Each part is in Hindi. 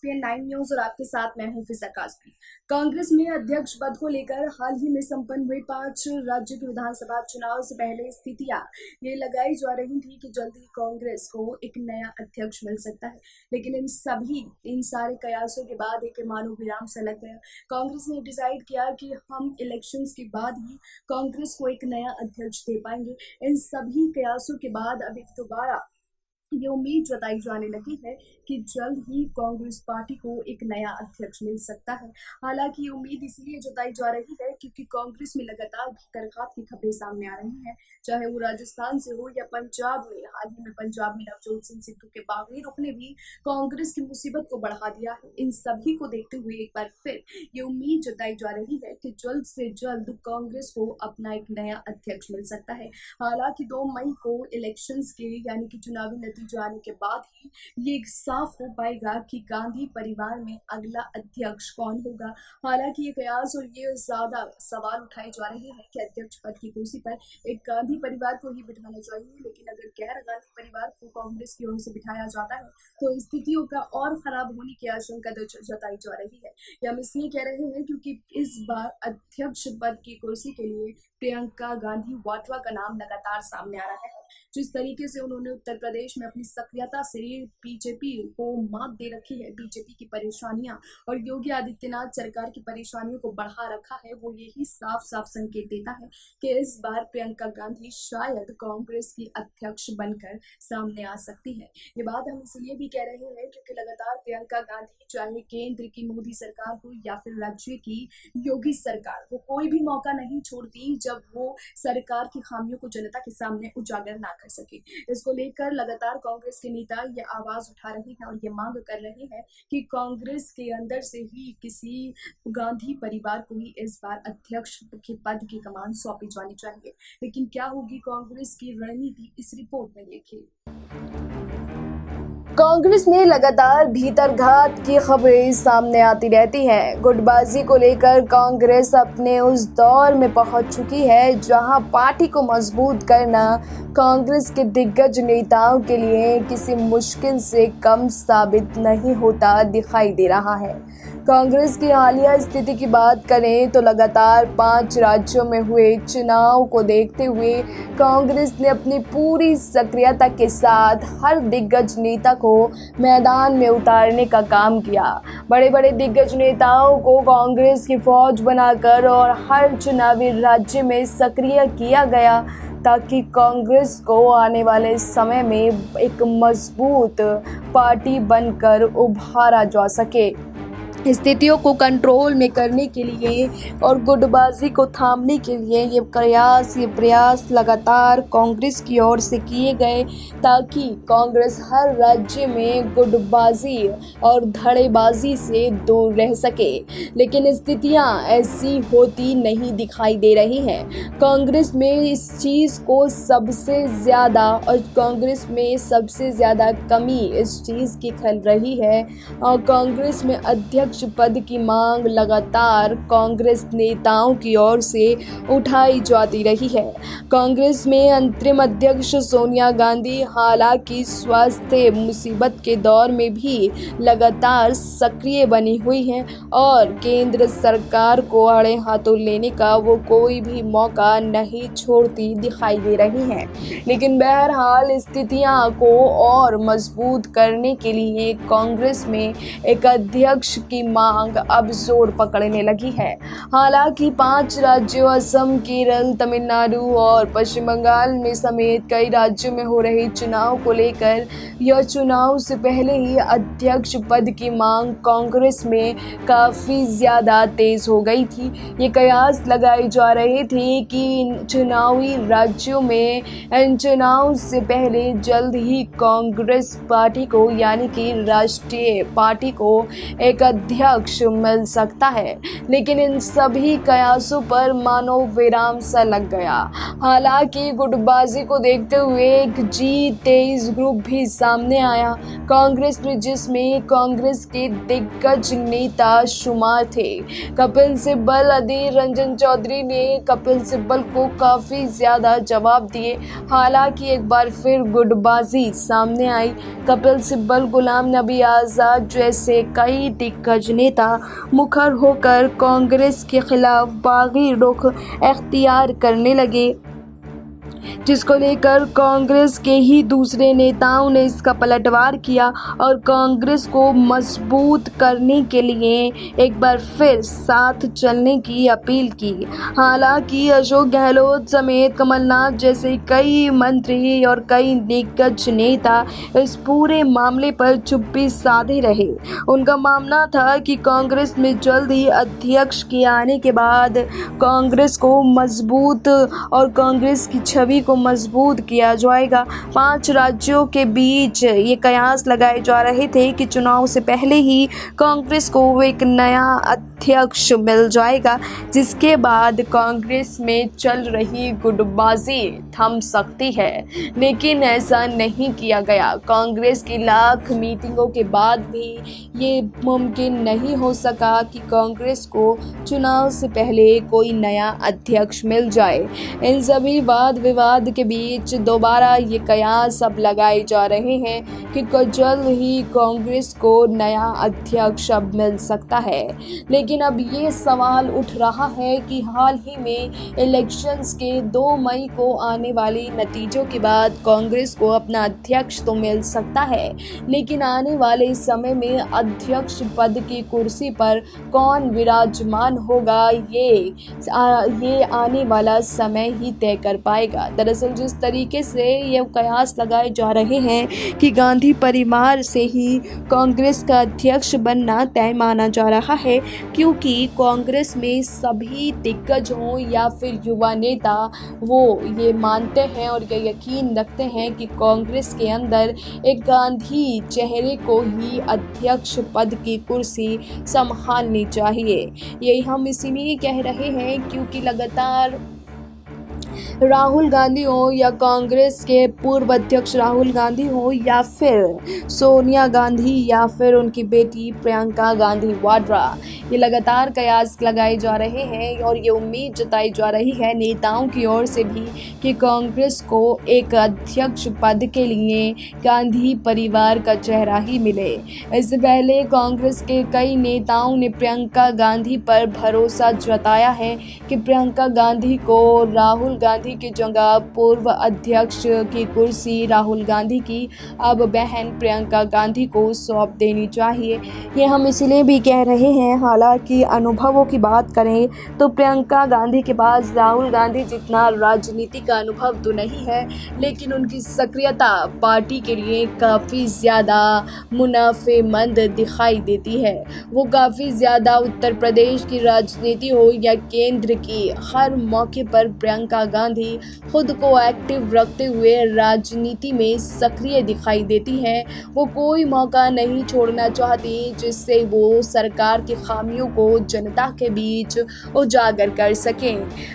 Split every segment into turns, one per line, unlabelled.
एसपीएन 9 न्यूज और आपके साथ मैं हूं फिजा काजमी। कांग्रेस में अध्यक्ष पद को लेकर हाल ही में संपन्न हुए 5 राज्यों के विधानसभा चुनाव से पहले स्थितियां ये लगाई जा रही थी कि जल्द ही कांग्रेस को एक नया अध्यक्ष मिल सकता है, लेकिन इन सारे कयासों के बाद एक मानो विराम सा लग गया। कांग्रेस ने डिसाइड किया कि हम इलेक्शंस के बाद ही कांग्रेस को एक नया अध्यक्ष दे पाएंगे। इन सभी कयासों के बाद अब एक दोबारा ये उम्मीद जताई जाने लगी है कि जल्द ही कांग्रेस पार्टी को एक नया अध्यक्ष मिल सकता है। हालांकि ये उम्मीद इसलिए जताई जा रही है क्योंकि कांग्रेस में लगातार भीतरघात की खबरें सामने आ रही हैं, चाहे वो राजस्थान से हो या पंजाब में। हाल ही में पंजाब में नवजोत सिंह सिद्धू के बागी रुख ने भी कांग्रेस की मुसीबत को बढ़ा दिया है। इन सभी को देखते हुए एक बार फिर ये उम्मीद जताई जा रही है कि जल्द से जल्द कांग्रेस को अपना एक नया अध्यक्ष मिल सकता है। हालांकि 2 मई को इलेक्शंस के यानी कि चुनावी जाने के बाद ही ये साफ हो पाएगा कि गांधी परिवार में अगला अध्यक्ष कौन होगा। हालांकि ये कयास और ये ज्यादा सवाल उठाए जा रहे हैं कि अध्यक्ष पद की कुर्सी पर एक गांधी परिवार को ही बिठाना चाहिए, लेकिन अगर गैर गांधी परिवार को कांग्रेस की ओर से बिठाया जाता है तो स्थितियों का और खराब होने की आशंका जताई जा रही है। ये हम इसलिए कह रहे हैं क्योंकि इस बार अध्यक्ष पद की कुर्सी के लिए प्रियंका गांधी वाड्रा का नाम लगातार सामने आ रहा है। जिस तरीके से उन्होंने उत्तर प्रदेश में अपनी सक्रियता से बीजेपी को मात दे रखी है, बीजेपी की परेशानियां और योगी आदित्यनाथ सरकार की परेशानियों को बढ़ा रखा है, वो यही साफ साफ संकेत देता है कि इस बार प्रियंका गांधी शायद कांग्रेस की अध्यक्ष बनकर सामने आ सकती है। ये बात हम इसलिए भी कह रहे हैं क्योंकि लगातार प्रियंका गांधी चाहे केंद्र की मोदी सरकार हो या फिर राज्य की योगी सरकार, वो कोई भी मौका नहीं छोड़ती जब वो सरकार की खामियों को जनता के सामने उजागर ना कर सके। इसको लेकर लगातार कांग्रेस के नेता ये आवाज उठा रहे हैं और ये मांग कर रहे हैं कि कांग्रेस के अंदर से ही किसी गांधी परिवार को ही इस बार अध्यक्ष के पद की कमान सौंपी जानी चाहिए। लेकिन क्या होगी कांग्रेस की रणनीति, इस रिपोर्ट में देखिए।
कांग्रेस में लगातार भीतरघात की खबरें सामने आती रहती हैं। गुटबाजी को लेकर कांग्रेस अपने उस दौर में पहुंच चुकी है जहां पार्टी को मजबूत करना कांग्रेस के दिग्गज नेताओं के लिए किसी मुश्किल से कम साबित नहीं होता दिखाई दे रहा है। कांग्रेस की हालिया स्थिति की बात करें तो लगातार 5 राज्यों में हुए चुनाव को देखते हुए कांग्रेस ने अपनी पूरी सक्रियता के साथ हर दिग्गज नेता को मैदान में उतारने का काम किया। बड़े बड़े दिग्गज नेताओं को कांग्रेस की फौज बनाकर और हर चुनावी राज्य में सक्रिय किया गया ताकि कांग्रेस को आने वाले समय में एक मजबूत पार्टी बनकर उभारा जा सके। स्थितियों को कंट्रोल में करने के लिए और गुटबाजी को थामने के लिए ये प्रयास लगातार कांग्रेस की ओर से किए गए ताकि कांग्रेस हर राज्य में गुटबाजी और धड़ेबाजी से दूर रह सके। लेकिन स्थितियां ऐसी होती नहीं दिखाई दे रही हैं। कांग्रेस में इस चीज़ को सबसे ज़्यादा और कांग्रेस में सबसे ज़्यादा कमी इस चीज़ की खल रही है और कांग्रेस में अध्यक्ष पद की मांग लगातार कांग्रेस नेताओं की ओर से उठाई जाती रही है। कांग्रेस में अंतरिम अध्यक्ष सोनिया गांधी हालांकि स्वास्थ्य मुसीबत के दौर में भी लगातार सक्रिय बनी हुई हैं और केंद्र सरकार को आड़े हाथों लेने का वो कोई भी मौका नहीं छोड़ती दिखाई दे रही हैं। लेकिन बहरहाल स्थितियां को और मजबूत करने के लिए कांग्रेस में एक अध्यक्ष की मांग अब जोर पकड़ने लगी है। हालांकि 5 राज्यों असम, केरल, तमिलनाडु और पश्चिम बंगाल में समेत कई राज्यों में हो रहे चुनाव को लेकर यह चुनाव से पहले ही अध्यक्ष पद की मांग कांग्रेस में काफ़ी ज़्यादा तेज हो गई थी। ये कयास लगाए जा रहे थे कि इन चुनावी राज्यों में इन चुनाव से पहले जल्द ही कांग्रेस पार्टी को यानी कि राष्ट्रीय पार्टी को एक अध्यक्ष मिल सकता है, लेकिन इन सभी कयासों पर मानो विराम सा लग गया। हालांकि गुटबाजी को देखते हुए एक G23 ग्रुप भी सामने आया कांग्रेस में, जिसमें कांग्रेस के दिग्गज नेता शुमार थे। कपिल सिब्बल, अधीर रंजन चौधरी ने कपिल सिब्बल को काफी ज्यादा जवाब दिए। हालांकि एक बार फिर गुटबाजी सामने आई। कपिल सिब्बल, गुलाम नबी आजाद जैसे कई दिग्गज नेता मुखर होकर कांग्रेस के खिलाफ बागी रुख अख्तियार करने लगे, जिसको लेकर कांग्रेस के ही दूसरे नेताओं ने इसका पलटवार किया और कांग्रेस को मजबूत करने के लिए एक बार फिर साथ चलने की अपील की। हालांकि अशोक गहलोत समेत कमलनाथ जैसे कई मंत्री और कई दिग्गज नेता इस पूरे मामले पर चुप्पी साधे रहे। उनका मानना था कि कांग्रेस में जल्द ही अध्यक्ष के आने के बाद कांग्रेस को मजबूत और कांग्रेस की छवि को मजबूत किया जाएगा। 5 राज्यों के बीच ये कयास लगाए जा रहे थे कि चुनाव से पहले ही कांग्रेस को एक नया अध्यक्ष मिल जाएगा, जिसके बाद कांग्रेस में चल रही गुटबाजी थम सकती है। लेकिन ऐसा नहीं किया गया। कांग्रेस की लाख मीटिंगों के बाद भी ये मुमकिन नहीं हो सका कि कांग्रेस को चुनाव से पहले कोई नया अध्यक्ष मिल जाए। इन सभी वाद विवाद के बीच दोबारा ये कयास अब लगाए जा रहे हैं कि जल्द ही कांग्रेस को नया अध्यक्ष अब मिल सकता है। लेकिन अब ये सवाल उठ रहा है कि हाल ही में इलेक्शंस के 2 मई को आने वाले नतीजों के बाद कांग्रेस को अपना अध्यक्ष तो मिल सकता है, लेकिन आने वाले समय में अध्यक्ष पद की कुर्सी पर कौन विराजमान होगा ये आने वाला समय ही तय कर पाएगा। दरअसल जिस तरीके से ये कयास लगाए जा रहे हैं कि गांधी परिवार से ही कांग्रेस का अध्यक्ष बनना तय माना जा रहा है, क्योंकि कांग्रेस में सभी दिग्गज हों या फिर युवा नेता वो ये मानते हैं और ये यकीन रखते हैं कि कांग्रेस के अंदर एक गांधी चेहरे को ही अध्यक्ष पद की कुर्सी संभालनी चाहिए। यही हम इसीलिए कह रहे हैं क्योंकि लगातार राहुल गांधी हो या कांग्रेस के पूर्व अध्यक्ष राहुल गांधी हो या फिर सोनिया गांधी या फिर उनकी बेटी प्रियंका गांधी वाड्रा, ये लगातार कयास लगाए जा रहे हैं और ये उम्मीद जताई जा रही है नेताओं की ओर से भी कि कांग्रेस को एक अध्यक्ष पद के लिए गांधी परिवार का चेहरा ही मिले। इससे पहले कांग्रेस के कई नेताओं ने प्रियंका गांधी पर भरोसा जताया है कि प्रियंका गांधी को राहुल गांधी की जगह पूर्व अध्यक्ष की कुर्सी राहुल गांधी की अब बहन प्रियंका गांधी को सौंप देनी चाहिए। ये हम इसलिए भी कह रहे हैं, हालांकि अनुभवों की बात करें तो प्रियंका गांधी के पास राहुल गांधी जितना राजनीति का अनुभव तो नहीं है, लेकिन उनकी सक्रियता पार्टी के लिए काफ़ी ज़्यादा मुनाफेमंद दिखाई देती है। वो काफ़ी ज़्यादा उत्तर प्रदेश की राजनीति हो या केंद्र की, हर मौके पर प्रियंका गांधी खुद को एक्टिव रखते हुए राजनीति में सक्रिय दिखाई देती हैं। वो कोई मौका नहीं छोड़ना चाहती जिससे वो सरकार की खामियों को जनता के बीच उजागर कर सकें।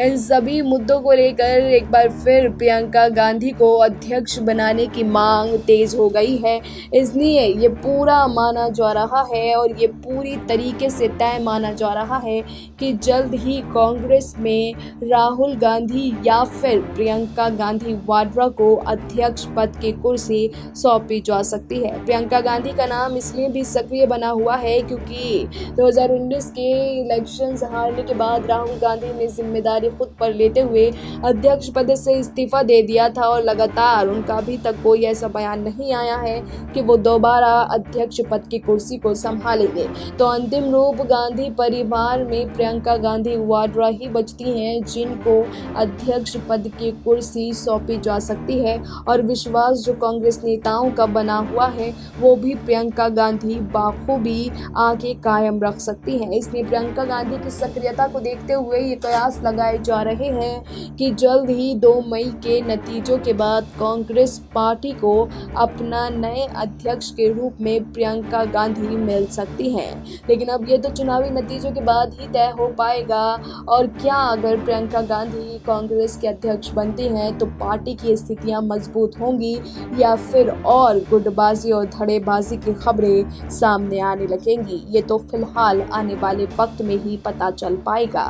इन सभी मुद्दों को लेकर एक बार फिर प्रियंका गांधी को अध्यक्ष बनाने की मांग तेज हो गई है। इसलिए ये पूरा माना जा रहा है और ये पूरी तरीके से तय माना जा रहा है कि जल्द ही कांग्रेस में राहुल गांधी या फिर प्रियंका गांधी वाड्रा को अध्यक्ष पद की कुर्सी सौंपी जा सकती है। प्रियंका गांधी का नाम इसलिए भी सक्रिय बना हुआ है क्योंकि 2019 के इलेक्शंस हारने के बाद राहुल गांधी ने जिम्मेदारी खुद पर लेते हुए अध्यक्ष पद से इस्तीफा दे दिया था और लगातार उनका अभी तक कोई ऐसा बयान नहीं आया है कि वो दोबारा अध्यक्ष पद की कुर्सी को संभालेंगे। तो अंतिम रूप गांधी परिवार में प्रियंका गांधी वाड्रा ही बचती हैं जिनको अध्यक्ष अध्यक्ष पद की कुर्सी सौंपी जा सकती है और विश्वास जो कांग्रेस नेताओं का बना हुआ है वो भी प्रियंका गांधी बाखूबी आगे कायम रख सकती हैं। इसलिए प्रियंका गांधी की सक्रियता को देखते हुए ये कयास लगाए जा रहे हैं कि जल्द ही 2 मई के नतीजों के बाद कांग्रेस पार्टी को अपना नए अध्यक्ष के रूप में प्रियंका गांधी मिल सकती हैं। लेकिन अब ये तो चुनावी नतीजों के बाद ही तय हो पाएगा। और क्या अगर प्रियंका गांधी कांग्रेस के अध्यक्ष बनती हैं तो पार्टी की स्थितियां मजबूत होंगी या फिर और गुटबाजी और धड़ेबाजी की खबरें सामने आने लगेंगी, ये तो फिलहाल आने वाले वक्त में ही पता चल पाएगा।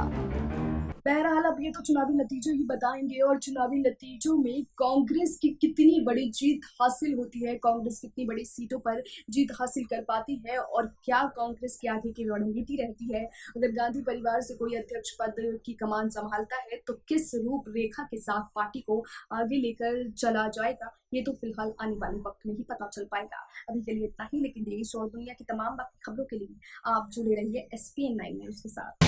बहरहाल अब ये तो चुनावी नतीजे ही बताएंगे और चुनावी नतीजों में कांग्रेस की कितनी बड़ी जीत हासिल होती है, कांग्रेस कितनी बड़ी सीटों पर जीत हासिल कर पाती है और क्या कांग्रेस की आगे की रणनीति रहती है। अगर गांधी परिवार से कोई अध्यक्ष पद की कमान संभालता है तो किस रूपरेखा के साथ पार्टी को आगे लेकर चला जाएगा, ये तो फिलहाल आने वाले वक्त में ही पता चल पाएगा। अभी के लिए इतना ही, लेकिन देश और दुनिया की तमाम बाकी खबरों के लिए आप जुड़े रहिए SPN9 न्यूज के साथ।